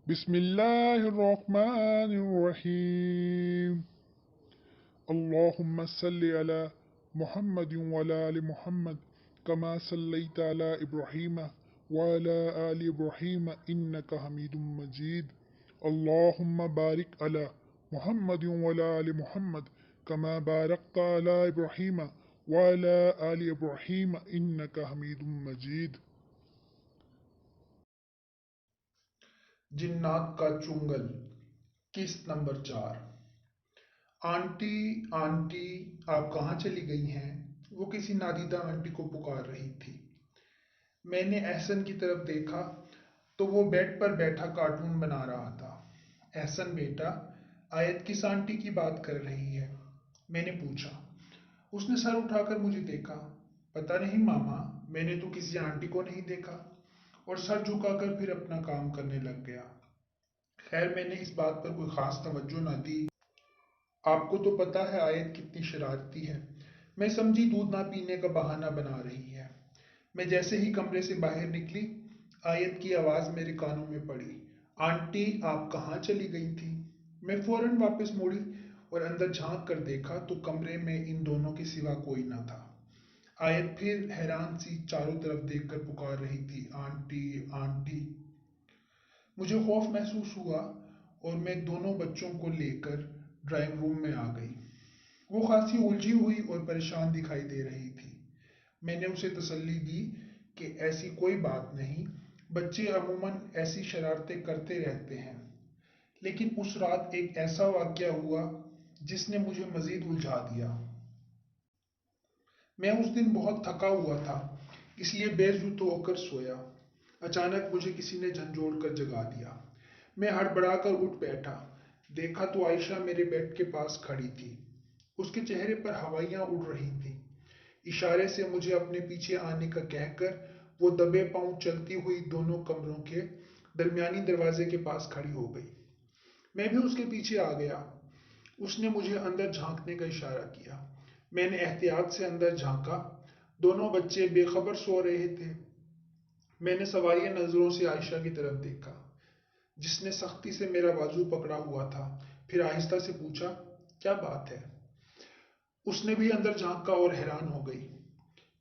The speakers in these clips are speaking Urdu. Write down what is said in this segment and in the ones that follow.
بسم الله الرحمن الرحيم. اللهم صل على محمد وعلى آل محمد كما صليت على إبراهيم وعلى آل إبراهيم إنك حميد مجيد. اللهم بارك على محمد وعلى آل محمد كما باركت على إبراهيم وعلى آل إبراهيم إنك حميد مجيد. جنات کا چنگل قسط نمبر 4۔ آنٹی آنٹی آپ کہاں چلی گئی ہیں؟ وہ کسی نادیدہ آنٹی کو پکار رہی تھی۔ میں نے احسن کی طرف دیکھا تو وہ بیڈ پر بیٹھا کارٹون بنا رہا تھا۔ احسن بیٹا، آیت کس آنٹی کی بات کر رہی ہے؟ میں نے پوچھا۔ اس نے سر اٹھا کر مجھے دیکھا۔ پتہ نہیں ماما، میں نے تو کسی آنٹی کو نہیں دیکھا، اور سر جھکا کر پھر اپنا کام کرنے لگ گیا۔ خیر میں نے اس بات پر کوئی خاص توجہ نہ دی۔ آپ کو تو پتہ ہے آیت کتنی شرارتی ہے۔ میں سمجھی دودھ نہ پینے کا بہانہ بنا رہی ہے۔ میں جیسے ہی کمرے سے باہر نکلی، آیت کی آواز میرے کانوں میں پڑی۔ آنٹی آپ کہاں چلی گئی تھی؟ میں فوراً واپس مڑی اور اندر جھانک کر دیکھا تو کمرے میں ان دونوں کے سوا کوئی نہ تھا۔ آیت پھر حیران سی چاروں طرف دیکھ کر پکار رہی تھی، آنٹی آنٹی۔ مجھے خوف محسوس ہوا اور میں دونوں بچوں کو لے کر ڈرائنگ روم میں آ گئی۔ وہ خاصی الجھی ہوئی اور پریشان دکھائی دے رہی تھی۔ میں نے اسے تسلی دی کہ ایسی کوئی بات نہیں، بچے عموماً ایسی شرارتیں کرتے رہتے ہیں۔ لیکن اس رات ایک ایسا واقعہ ہوا جس نے مجھے مزید الجھا دیا۔ میں اس دن بہت تھکا ہوا تھا، اس لیے بے سوت ہو کر سویا۔ اچانک مجھے کسی نے جھنجھوڑ کر جگا دیا۔ میں ہڑبڑا کر اٹھ بیٹھا۔ دیکھا تو عائشہ میرے بیڈ کے پاس کھڑی تھی۔ اس کے چہرے پر ہوائیاں اڑ رہی تھیں۔ اشارے سے مجھے اپنے پیچھے آنے کا کہہ کر وہ دبے پاؤں چلتی ہوئی دونوں کمروں کے درمیانی دروازے کے پاس کھڑی ہو گئی۔ میں بھی اس کے پیچھے آ گیا۔ اس نے مجھے اندر جھانکنے کا اشارہ کیا۔ میں نے احتیاط سے اندر جھانکا۔ دونوں بچے بے خبر سو رہے تھے۔ میں نے سواریہ نظروں سے عائشہ کی طرف دیکھا، جس نے سختی سے میرا بازو پکڑا ہوا تھا۔ پھر آہستہ سے پوچھا، کیا بات ہے؟ اس نے بھی اندر جھانکا اور حیران ہو گئی۔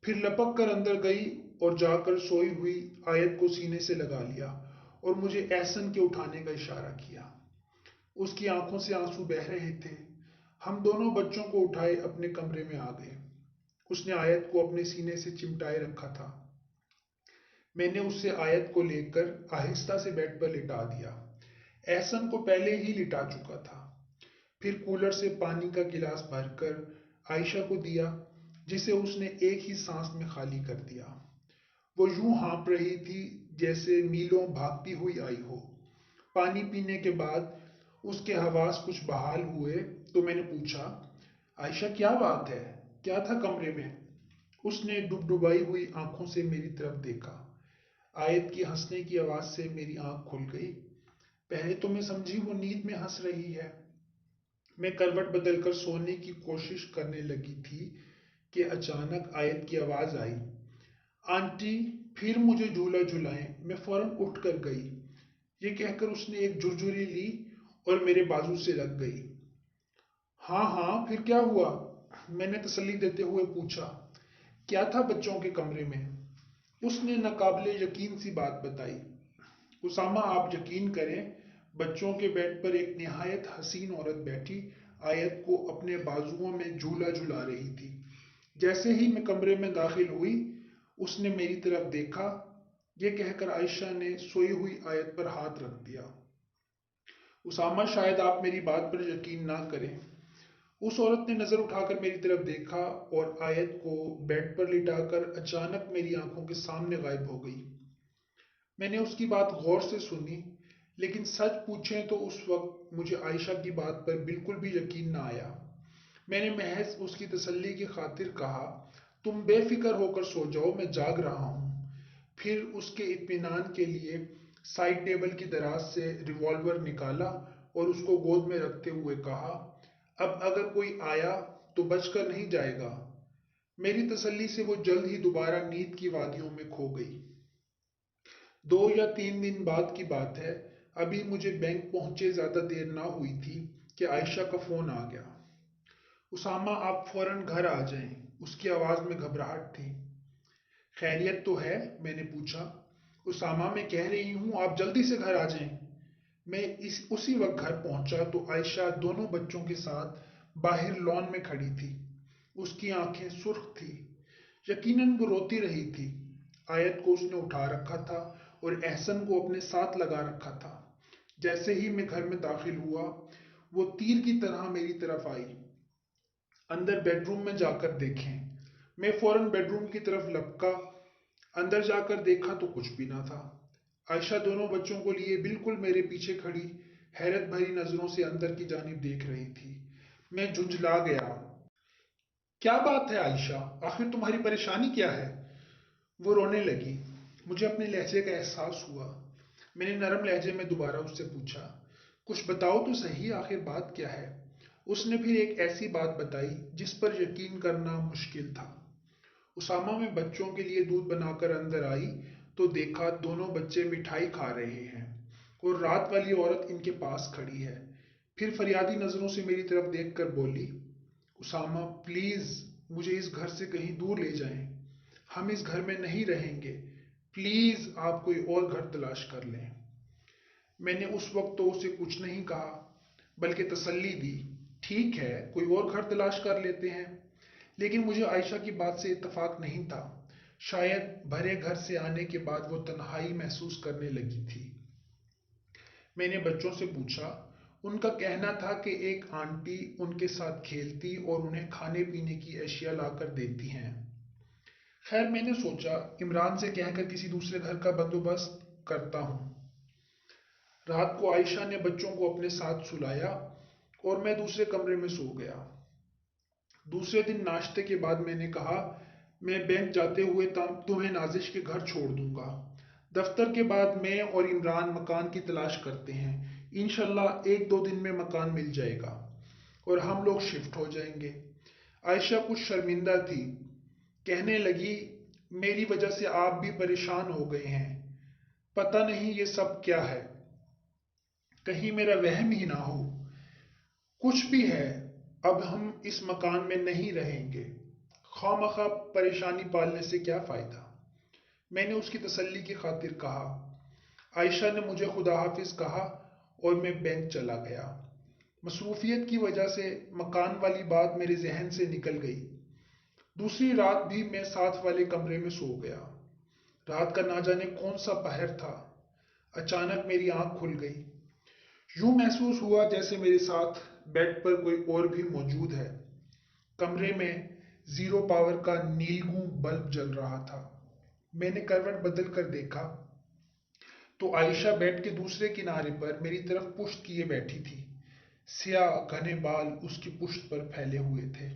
پھر لپک کر اندر گئی اور جا کر سوئی ہوئی آیت کو سینے سے لگا لیا اور مجھے احسن کے اٹھانے کا اشارہ کیا۔ اس کی آنکھوں سے آنسو بہہ رہے تھے۔ ہم دونوں بچوں کو اٹھائے اپنے کمرے میں آ گئے۔ اس نے آیت کو اپنے سینے سے چمٹائے رکھا تھا۔ میں نے اس سے آیت کو لے کر آہستہ سے بیڈ پر لٹا دیا۔ احسن کو پہلے ہی لٹا چکا تھا۔ پھر کولر سے پانی کا گلاس بھر کر عائشہ کو دیا، جسے اس نے ایک ہی سانس میں خالی کر دیا۔ وہ یوں ہانپ رہی تھی جیسے میلوں بھاگتی ہوئی آئی ہو۔ پانی پینے کے بعد اس کے حواس کچھ بحال ہوئے تو میں نے پوچھا، عائشہ کیا بات ہے؟ کیا تھا کمرے میں؟ اس نے ڈبڈبائی ہوئی آنکھوں سے میری طرف دیکھا۔ آیت کی ہنسنے کی آواز سے میری آنکھ کھل گئی۔ پہلے تو میں سمجھی وہ نیند میں ہنس رہی ہے۔ میں کروٹ بدل کر سونے کی کوشش کرنے لگی تھی کہ اچانک آیت کی آواز آئی، آنٹی پھر مجھے جھولا جھلائیں۔ میں فوراً اٹھ کر گئی۔ یہ کہہ کر اس نے ایک جھرجھری لی اور میرے بازو سے لگ گئی۔ ہاں ہاں پھر کیا ہوا؟ میں نے تسلی دیتے ہوئے پوچھا۔ کیا تھا بچوں کے کمرے میں؟ اس نے ناقابل یقین سی بات بتائی۔ اسامہ آپ یقین کریں، بچوں کے بیڈ پر ایک نہایت حسین عورت بیٹھی آیت کو اپنے بازوؤں میں جھولا جھلا رہی تھی۔ جیسے ہی میں کمرے میں داخل ہوئی، اس نے میری طرف دیکھا۔ یہ کہہ کر عائشہ نے سوئی ہوئی آیت پر ہاتھ رکھ دیا۔ اسامہ شاید آپ میری بات پر یقین نہ کریں، اس عورت نے نظر اٹھا کر میری طرف دیکھا اور آیت کو بیڈ پر لٹا کر اچانک میری آنکھوں کے سامنے غائب ہو گئی۔ میں نے اس کی بات غور سے سنی، لیکن سچ پوچھیں تو اس وقت مجھے عائشہ کی بات پر بالکل بھی یقین نہ آیا۔ میں نے محض اس کی تسلی کی خاطر کہا، تم بے فکر ہو کر سو جاؤ، میں جاگ رہا ہوں۔ پھر اس کے اطمینان کے لیے سائڈ ٹیبل کی دراز سے ریوالور نکالا اور اس کو گود میں رکھتے ہوئے کہا، اب اگر کوئی آیا تو بچ کر نہیں جائے گا۔ میری تسلی سے وہ جلد ہی دوبارہ نیند کی وادیوں میں کھو گئی۔ 2 یا 3 دن بعد کی بات ہے، ابھی مجھے بینک پہنچے زیادہ دیر نہ ہوئی تھی کہ عائشہ کا فون آ گیا۔ اسامہ آپ فوراً گھر آ جائیں، اس کی آواز میں گھبراہٹ تھی۔ خیریت تو ہے؟ میں نے پوچھا۔ اسامہ میں کہہ رہی ہوں آپ جلدی سے گھر آ جائیں۔ میں اسی وقت گھر پہنچا تو عائشہ دونوں بچوں کے ساتھ باہر لان میں کھڑی تھی۔ اس کی آنکھیں سرخ تھی، یقیناً وہ روتی رہی تھی۔ آیت کو اس نے اٹھا رکھا تھا اور احسن کو اپنے ساتھ لگا رکھا تھا۔ جیسے ہی میں گھر میں داخل ہوا وہ تیر کی طرح میری طرف آئی۔ اندر بیڈ روم میں جا کر دیکھیں۔ میں فوراً بیڈ روم کی طرف لپکا۔ اندر جا کر دیکھا تو کچھ بھی نہ تھا۔ عائشہ دونوں بچوں کو لیے بالکل میرے پیچھے کھڑی حیرت بھری نظروں سے اندر کی جانب دیکھ رہی تھی۔ میں جھنجھلا گیا۔ کیا بات ہے عائشہ؟ آخر تمہاری پریشانی کیا ہے؟ وہ رونے لگی۔ مجھے اپنے لہجے کا احساس ہوا۔ میں نے نرم لہجے میں دوبارہ اس سے پوچھا، کچھ بتاؤ تو صحیح، آخر بات کیا ہے؟ اس نے پھر ایک ایسی بات بتائی جس پر یقین کرنا مشکل تھا۔ اسامہ میں بچوں کے لیے دودھ بنا کر اندر آئی تو دیکھا دونوں بچے مٹھائی کھا رہے ہیں اور رات والی عورت ان کے پاس کھڑی ہے۔ پھر فریادی نظروں سے میری طرف دیکھ کر بولی، اسامہ پلیز مجھے اس گھر سے کہیں دور لے جائیں، ہم اس گھر میں نہیں رہیں گے، پلیز آپ کوئی اور گھر تلاش کر لیں۔ میں نے اس وقت تو اسے کچھ نہیں کہا بلکہ تسلی دی، ٹھیک ہے کوئی اور گھر تلاش کر لیتے ہیں۔ لیکن مجھے عائشہ کی بات سے اتفاق نہیں تھا۔ شاید بھرے گھر سے آنے کے بعد وہ تنہائی محسوس کرنے لگی تھی۔ میں نے بچوں سے پوچھا، ان کا کہنا تھا کہ ایک آنٹی ان کے ساتھ کھیلتی اور انہیں کھانے پینے کی اشیاء لا کر دیتی ہیں۔ خیر میں نے سوچا عمران سے کہہ کر کسی دوسرے گھر کا بندوبست کرتا ہوں۔ رات کو عائشہ نے بچوں کو اپنے ساتھ سلایا اور میں دوسرے کمرے میں سو گیا۔ دوسرے دن ناشتے کے بعد میں نے کہا میں بینک جاتے ہوئے تمہیں نازش کے گھر چھوڑ دوں گا۔ دفتر کے بعد میں اور عمران مکان کی تلاش کرتے ہیں، انشاءاللہ ایک دو دن میں مکان مل جائے گا اور ہم لوگ شفٹ ہو جائیں گے۔ عائشہ کچھ شرمندہ تھی، کہنے لگی میری وجہ سے آپ بھی پریشان ہو گئے ہیں، پتہ نہیں یہ سب کیا ہے، کہیں میرا وہم ہی نہ ہو۔ کچھ بھی ہے، اب ہم اس مکان میں نہیں رہیں گے، خواہ مخواہ پریشانی پالنے سے کیا فائدہ؟ میں نے اس کی تسلی کی خاطر کہا۔ عائشہ نے مجھے خدا حافظ کہا اور میں بینک چلا گیا۔ مصروفیت کی وجہ سے مکان والی بات میرے ذہن سے نکل گئی۔ دوسری رات بھی میں ساتھ والے کمرے میں سو گیا۔ رات کا نہ جانے کون سا پہر تھا، اچانک میری آنکھ کھل گئی۔ یوں محسوس ہوا جیسے میرے ساتھ بیڈ پر کوئی اور بھی موجود ہے۔ کمرے میں زیرو پاور کا نیلگوں بلب جل رہا تھا۔ میں نے کروٹ بدل کر دیکھا تو عائشہ بیڈ کے دوسرے کنارے پر میری طرف پشت کیے بیٹھی تھی۔ سیاہ گھنے بال اس کی پشت پر پھیلے ہوئے تھے۔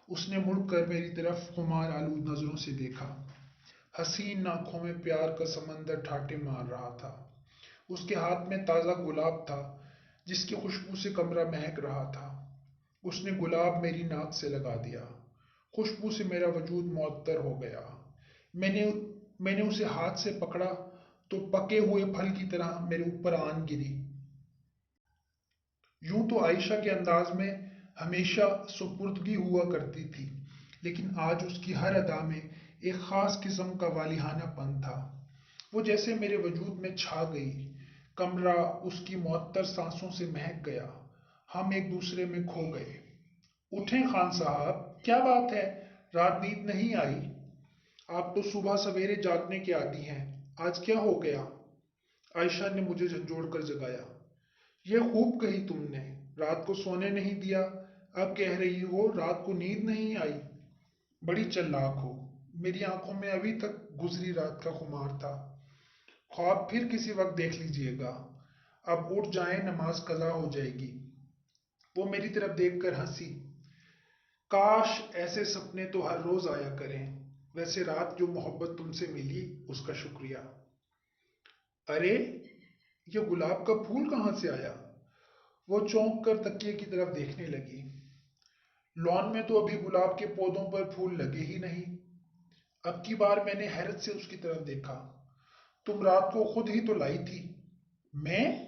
اس نے مڑ کر میری طرف خمار آلود نظروں سے دیکھا۔ حسین آنکھوں میں پیار کا سمندر ٹھاٹے مار رہا تھا۔ اس کے ہاتھ میں تازہ گلاب تھا جس کی خوشبو سے کمرہ مہک رہا تھا۔ اس نے گلاب میری ناک سے لگا دیا۔ خوشبو سے میرا وجود معطر ہو گیا۔ میں نے اسے ہاتھ سے پکڑا تو پکے ہوئے پھل کی طرح میرے اوپر آن گری۔ یوں تو عائشہ کے انداز میں ہمیشہ سپردگی ہوا کرتی تھی، لیکن آج اس کی ہر ادا میں ایک خاص قسم کا والہانہ پن تھا۔ وہ جیسے میرے وجود میں چھا گئی۔ کمرہ اس کی معطر سانسوں سے مہک گیا۔ ہم ایک دوسرے میں کھو گئے۔ اٹھیں خان صاحب، کیا بات ہے؟ رات نیند نہیں آئی؟ آپ تو صبح سویرے جاگنے کے عادی ہیں، آج کیا ہو گیا؟ عائشہ نے مجھے جھنجھوڑ کر جگایا۔ یہ خوب کہی تم نے، رات کو سونے نہیں دیا، اب کہہ رہی ہو رات کو نیند نہیں آئی۔ بڑی چلاک ہو، میری آنکھوں میں ابھی تک گزری رات کا خمار تھا۔ خواب پھر کسی وقت دیکھ لیجیے گا، اب اٹھ جائیں نماز قضا ہو جائے گی۔ وہ میری طرف دیکھ کر ہنسی۔ کاش ایسے سپنے تو ہر روز آیا کریں، ویسے رات جو محبت تم سے ملی اس کا شکریہ۔ ارے یہ گلاب کا پھول کہاں سے آیا؟ وہ چونک کر تکیے کی طرف دیکھنے لگی۔ لان میں تو ابھی گلاب کے پودوں پر پھول لگے ہی نہیں۔ اب کی بار میں نے حیرت سے اس کی طرف دیکھا۔ تم رات کو خود ہی تو لائی تھی۔ میں؟